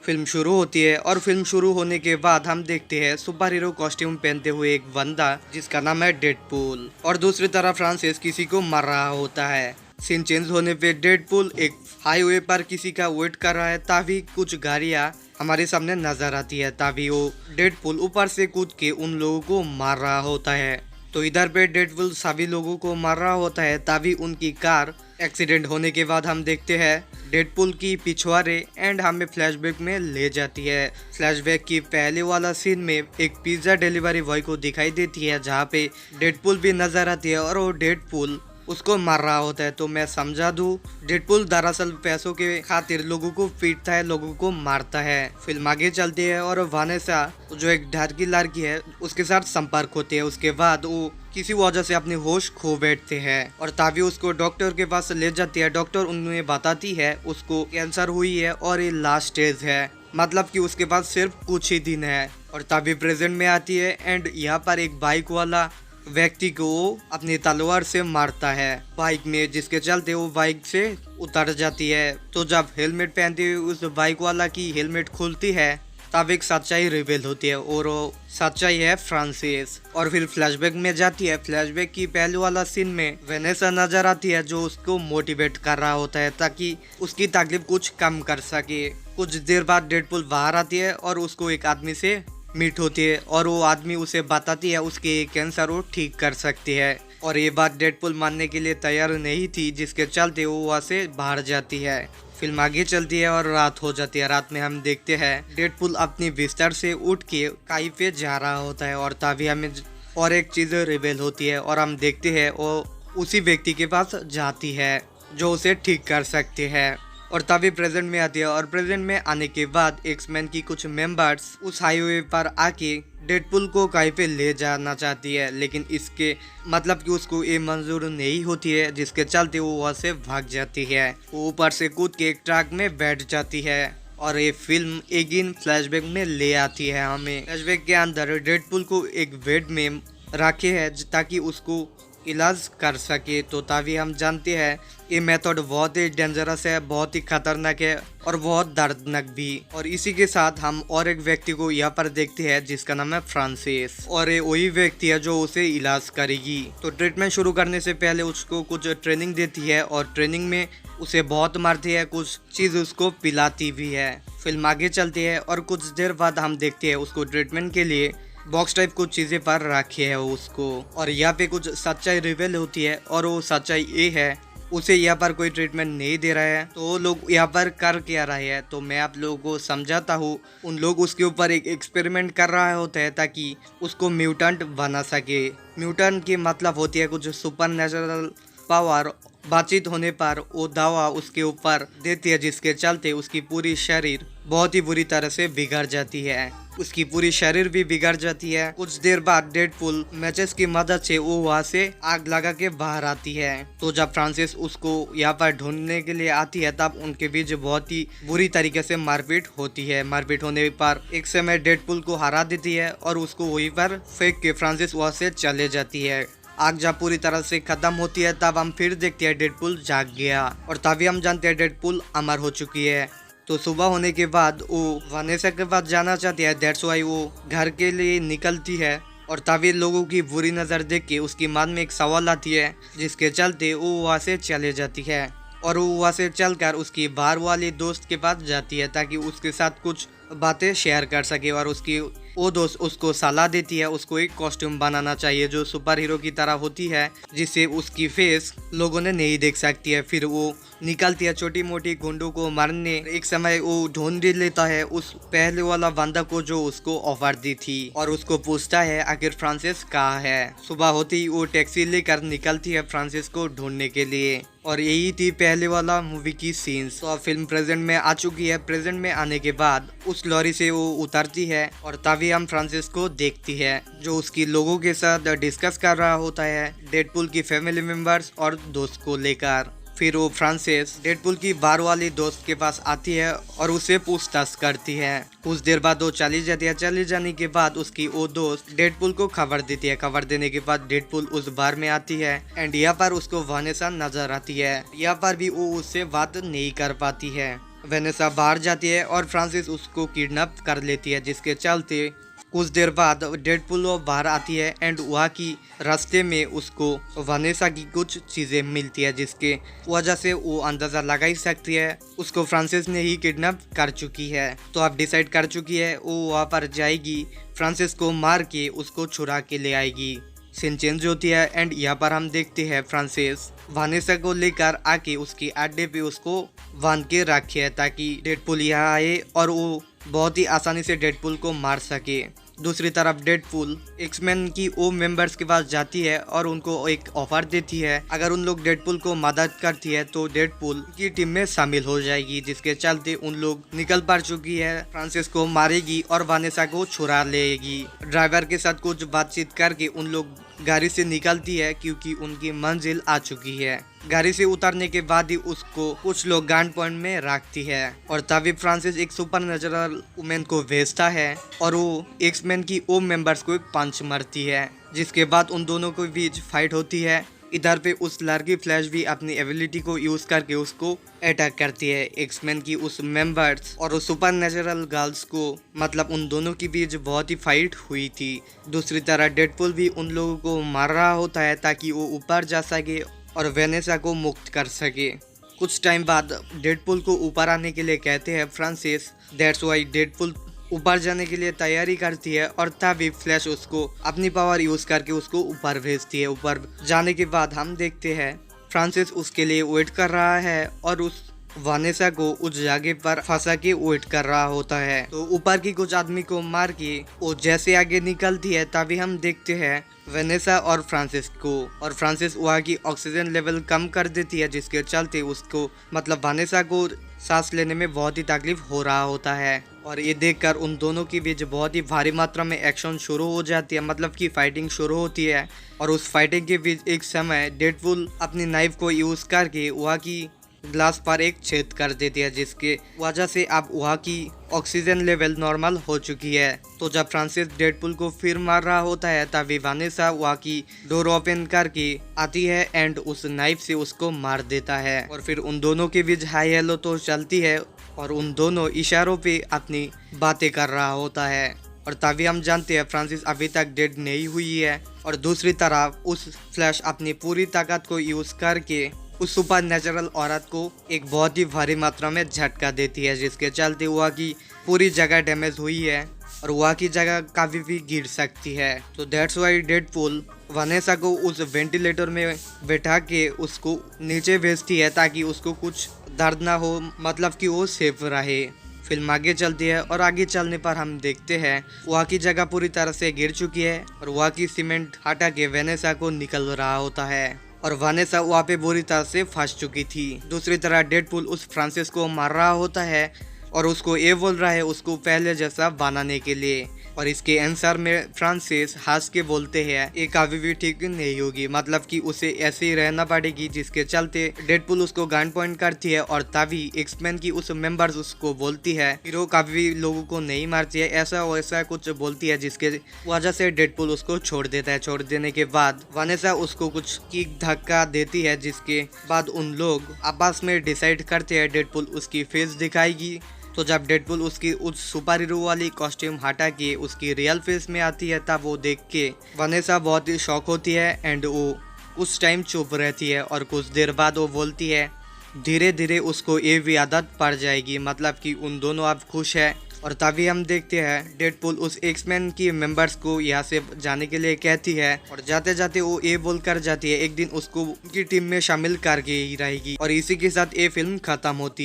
Film शुरू होती है और फिल्म शुरू होने के बाद हम देखते हैं सुपर हीरो कॉस्ट्यूम पहनते हुए एक बंदा जिसका नाम है डेडपूल, और दूसरी तरफ फ्रांसिस किसी को मार रहा होता है। सीन चेंज होने पे डेडपूल एक हाईवे पर किसी का वेट कर रहा है, तभी कुछ गाड़ियां हमारे सामने नजर आती है। तभी वो डेडपूल ऊपर से कूद के उन लोगों को मार रहा होता है। तो इधर पे डेडपूल सभी लोगों को मार रहा होता है, तभी उनकी कार एक्सीडेंट होने के बाद हम देखते हैं डेडपूल की पिछवाड़े एंड हमें फ्लैशबैक में ले जाती है। फ्लैशबैक की पहले वाला सीन में एक पिज्जा डिलीवरी बॉय को दिखाई देती है, जहाँ पे डेडपूल भी नजर आती है और वो डेडपूल उसको मार रहा होता है। तो मैं समझा दूं, डेडपूल दरअसल पैसों के खातिर लोगों को पीटता है, लोगों को मारता है। फिल्म आगे चलती है और वानेसा जो एक डर की लड़की है उसके साथ संपर्क होते हैं। उसके बाद वो किसी वजह से अपने होश खो बैठते हैं और तभी उसको डॉक्टर के पास ले जाती है। डॉक्टर उन्हें बताती है उसको कैंसर हुई है और ये लास्ट स्टेज है, मतलब कि उसके पास सिर्फ कुछ ही दिन है। और तभी प्रेजेंट में आती है एंड यहाँ पर एक बाइक वाला व्यक्ति को अपनी तलवार से मारता है बाइक में, जिसके चलते वो बाइक से उतर जाती है। तो जब हेलमेट पहनती हुई उस बाइक वाला की हेलमेट खुलती है तब एक सच्चाई रिवील होती है और वो सच्चाई है फ्रांसिस। और फिर फ्लैशबैक में जाती है। फ्लैशबैक की पहले वाला सीन में वेनेसा नजर आती है जो उसको मोटिवेट कर रहा होता है ताकि उसकी तकलीफ कुछ कम कर सके। कुछ देर बाद डेडपूल बाहर आती है और उसको एक आदमी से मीट होती है और वो आदमी उसे बताती है उसके कैंसर वो ठीक कर सकती है। और ये बात डेडपूल मानने के लिए तैयार नहीं थी, जिसके चलते वो वहाँ से बाहर जाती है। फिल्म आगे चलती है और रात हो जाती है। रात में हम देखते हैं डेडपूल अपनी बिस्तर से उठ के कहीं पे जा रहा होता है और तभी हमें और एक चीज रिवील होती है और हम देखते हैं वो उसी व्यक्ति के पास जाती है जो उसे ठीक कर सकते हैं। और तभी प्रेजेंट में आती है और प्रेजेंट में आने के बाद एक्समैन की कुछ मेंबर्स उस हाईवे पर आके डेडपूल को कहीं पे ले जाना चाहती है, लेकिन इसके मतलब कि उसको ये मंजूर नहीं होती है, जिसके चलते वो वहाँ से भाग जाती है। वो ऊपर से कूद के एक ट्रक में बैठ जाती है और ये फिल्म अगेन फ्लैशबैक में ले आती है हमें। फ्लैशबैक के अंदर डेडपूल को एक बेड में रखे है ताकि उसको इलाज कर सके। तो तभी हम जानते हैं ये मेथड बहुत ही डेंजरस है, बहुत ही खतरनाक है और बहुत दर्दनाक भी। और इसी के साथ हम और एक व्यक्ति को यहाँ पर देखते हैं जिसका नाम है फ्रांसिस, और ये वही व्यक्ति है जो उसे इलाज करेगी। तो ट्रीटमेंट शुरू करने से पहले उसको कुछ ट्रेनिंग देती है और ट्रेनिंग में उसे बहुत मारती है, कुछ चीज उसको पिलाती भी है। फिल्म आगे चलती है और कुछ देर बाद हम देखते हैं उसको ट्रीटमेंट के लिए बॉक्स टाइप कुछ चीजें पर रखे है उसको। और यहाँ पे कुछ सच्चाई रिवील होती है और वो सच्चाई ये है उसे यहाँ पर कोई ट्रीटमेंट नहीं दे रहा है। तो वो लोग यहाँ पर कर क्या रहे हैं, तो मैं आप लोगों को समझाता हूँ। उन लोग उसके ऊपर एक एक्सपेरिमेंट कर रहा होता है ताकि उसको म्यूटेंट बना सके। म्यूटेंट की मतलब होती है कुछ सुपर नेचुरल पावर, बातचीत होने पर वो दवा उसके ऊपर देती है, जिसके चलते उसकी पूरी शरीर बहुत ही बुरी तरह से बिगड़ जाती है। उसकी पूरी शरीर भी बिगड़ जाती है। कुछ देर बाद डेडपूल मैचेस की मदद से वो वहाँ से आग लगा के बाहर आती है। तो जब फ्रांसिस उसको यहाँ पर ढूंढने के लिए आती है तब उनके बीच बहुत ही बुरी तरीके से मारपीट होती है। मारपीट होने पर एक समय डेडपूल को हरा देती है और उसको वहीं पर फेंक के फ्रांसिस वहाँ से चले जाती है। आग जब पूरी तरह से खत्म होती है तब हम फिर देखते हैं डेडपूल जाग गया और तभी हम जानते हैं डेडपूल अमर हो चुकी है। तो सुबह होने के बाद वो वानेसा के पास जाना चाहती है, दैट्स व्हाई वो घर के लिए निकलती है। और तभी लोगों की बुरी नज़र देख के उसकी मन में एक सवाल आती है, जिसके चलते वो वहाँ से चले जाती है और वो वहाँ से चलकर उसकी बाहर वाली दोस्त के पास जाती है ताकि उसके साथ कुछ बातें शेयर कर सके। और उसकी वो दोस्त उसको सलाह देती है उसको एक कॉस्ट्यूम बनाना चाहिए जो सुपर हीरो की तरह होती है, जिससे उसकी फेस लोगों ने नहीं देख सकती है। फिर वो निकलती है छोटी मोटी गुंडों को मारने। एक समय वो ढूंढ लेता है उस पहले वाला बंदा को जो उसको ऑफर दी थी और उसको पूछता है आखिर फ्रांसिस कहाँ है। सुबह होते ही वो टैक्सी लेकर निकलती है फ्रांसिस को ढूंढने के लिए। और यही थी पहले वाला मूवी की सीन्स। तो फिल्म प्रेजेंट में आ चुकी है। प्रेजेंट में आने के बाद उस लॉरी से वो उतरती है और तभी हम फ्रांसिस को देखती है जो उसकी लोगों के साथ डिस्कस कर रहा होता है डेडपूल की फैमिली मेंबर्स और दोस्त को लेकर। फिर वो फ्रांसिस डेडपूल की बार वाली दोस्त के पास आती है और उसे पूछताछ करती है। कुछ देर बाद वो चली जाती है। चली जाने के बाद उसकी वो दोस्त डेडपूल को खबर देती है। खबर देने के बाद डेडपूल उस बार में आती है एंड यहाँ पर उसको वानेसा नजर आती है। यहाँ पर भी वो उससे बात नहीं कर पाती है। वेनेसा बाहर जाती है और फ्रांसिस उसको किडनैप कर लेती है, जिसके चलते कुछ देर बाद डेडपुल बाहर आती है एंड वहाँ की रास्ते में उसको वेनेसा की कुछ चीज़ें मिलती है, जिसके वजह से वो अंदाज़ा लगा ही सकती है उसको फ्रांसिस ने ही किडनैप कर चुकी है। तो अब डिसाइड कर चुकी है वो वहाँ पर जाएगी, फ्रांसिस को मार के उसको छुड़ा के ले आएगी। सीन चेंज होती है एंड यहाँ पर हम देखते हैं फ्रांसिस वेनेसा को लेकर आके उसके अड्डे पे उसको बांध के रखी है ताकि डेडपुल यहाँ आए और वो बहुत ही आसानी से डेडपुल को मार सके। दूसरी तरफ डेडपुल एक्समैन की वो मेंबर्स के पास जाती है और उनको एक ऑफर देती है, अगर उन लोग डेडपुल को मदद करती है तो डेडपुल की टीम में शामिल हो जाएगी, जिसके चलते उन लोग निकल पड़ चुकी है, फ्रांसिस को मारेगी और वेनेसा को छुड़ा लेगी। ड्राइवर के साथ कुछ बातचीत करके उन लोग गाड़ी से निकलती है क्योंकि उनकी मंजिल आ चुकी है। गाड़ी से उतरने के बाद ही उसको कुछ लोग गन पॉइंट में रखती है और तभी फ्रांसिस एक सुपर नेचुरल वुमेन को भेजता है और वो एक्समैन की वो मेंबर्स को एक पंच मारती है, जिसके बाद उन दोनों के बीच फाइट होती है। इधर पे उस लड़की फ्लैश भी अपनी एबिलिटी को यूज करके उसको अटैक करती है। एक्समैन की उस मेंबर्स और उस सुपर नेचुरल गर्ल्स को मतलब उन दोनों के बीच बहुत ही फाइट हुई थी। दूसरी तरह डेडपुल भी उन लोगों को मार रहा होता है ताकि वो ऊपर जा सके और वेनेसा को मुक्त कर सके। कुछ टाइम बाद डेडपुल को ऊपर आने के लिए कहते हैं फ्रांसिस, दैट्स वाई डेडपुल ऊपर जाने के लिए तैयारी करती है और तभी फ्लैश उसको अपनी पावर यूज करके उसको ऊपर भेजती है। ऊपर जाने के बाद हम देखते हैं फ्रांसिस उसके लिए वेट कर रहा है और उस वेनेसा को उस जगह पर फंसा के वेट कर रहा होता है। तो ऊपर की कुछ आदमी को मार के वो जैसे आगे निकलती है तभी हम देखते हैं वेनेसा और फ्रांसिस को, और फ्रांसिस वहाँ की ऑक्सीजन लेवल कम कर देती है, जिसके चलते उसको मतलब वेनेसा को सांस लेने में बहुत ही तकलीफ हो रहा होता है। और ये देखकर उन दोनों के बीच बहुत ही भारी मात्रा में एक्शन शुरू हो जाती है, मतलब कि फाइटिंग शुरू होती है। और उस फाइटिंग के बीच एक समय डेडपुल अपनी नाइफ को यूज करके वहाँ की ग्लास पर एक छेद कर देती है, जिसके वजह से अब वहाँ की ऑक्सीजन लेवल नॉर्मल हो चुकी है। तो जब फ्रांसिस डेडपुल को फिर मार रहा होता है तभी वेनेसा वहाँ की डोर ओपन करके आती है एंड उस नाइफ से उसको मार देता है। और फिर उन दोनों के बीच हाई हेलो तो चलती है और उन दोनों इशारों पे अपनी बातें कर रहा होता है। और तभी हम जानते हैं फ्रांसिस अभी तक डेड नहीं हुई है। और दूसरी तरफ उस फ्लैश अपनी पूरी ताकत को यूज करके उस सुपर नेचुरल औरत को एक बहुत ही भारी मात्रा में झटका देती है, जिसके चलते वहाँ की पूरी जगह डैमेज हुई है और वहाँ की जगह काफी भी गिर सकती है। तो दैट्स वाई डेडपुल वेनेसा को उस वेंटिलेटर में बैठा के उसको नीचे भेजती है ताकि उसको कुछ दर्द ना हो, मतलब कि वो सेफ रहे। फिल्म आगे चलती है और आगे चलने पर हम देखते हैं वहाँ की जगह पूरी तरह से गिर चुकी है और वहाँ की सीमेंट हटा के वेनेसा को निकल रहा होता है और वेनेसा वहाँ पे बुरी तरह से फंस चुकी थी। दूसरी तरह डेडपुल उस फ्रांसिस को मार रहा होता है और उसको ये बोल रहा है उसको पहले जैसा बनाने के लिए। और इसके आंसर में फ्रांसिस हंस के बोलते हैं ये कभी भी ठीक नहीं होगी, मतलब कि उसे ऐसे ही रहना पड़ेगी, जिसके चलते डेडपुल उसको गन पॉइंट करती है और तभी एक्समैन की उस मेंबर्स उसको बोलती है हीरो कभी भी लोगों को नहीं मारती है, ऐसा वैसा कुछ बोलती है, जिसके वजह से डेडपुल उसको छोड़ देता है। छोड़ देने के बाद वेनेसा उसको कुछ किक धक्का देती है, जिसके बाद उन लोग आपस में डिसाइड करते हैं डेडपुल उसकी फेस दिखाएगी। तो जब डेडपुल उसकी उस सुपर हीरो वाली कॉस्ट्यूम हटा के उसकी रियल फेस में आती है तब वो देख के वेनेसा बहुत ही शॉक होती है एंड वो उस टाइम चुप रहती है और कुछ देर बाद वो बोलती है धीरे धीरे उसको ये भी आदत पड़ जाएगी, मतलब कि उन दोनों अब खुश है। और तभी हम देखते हैं डेडपुल उस एक्समैन की मेंबर्स को यहाँ से जाने के लिए कहती है और जाते जाते वो ये बोल कर जाती है एक दिन उसको उनकी टीम में शामिल करके ही रहेगी। और इसी के साथ ये फिल्म खत्म होती है।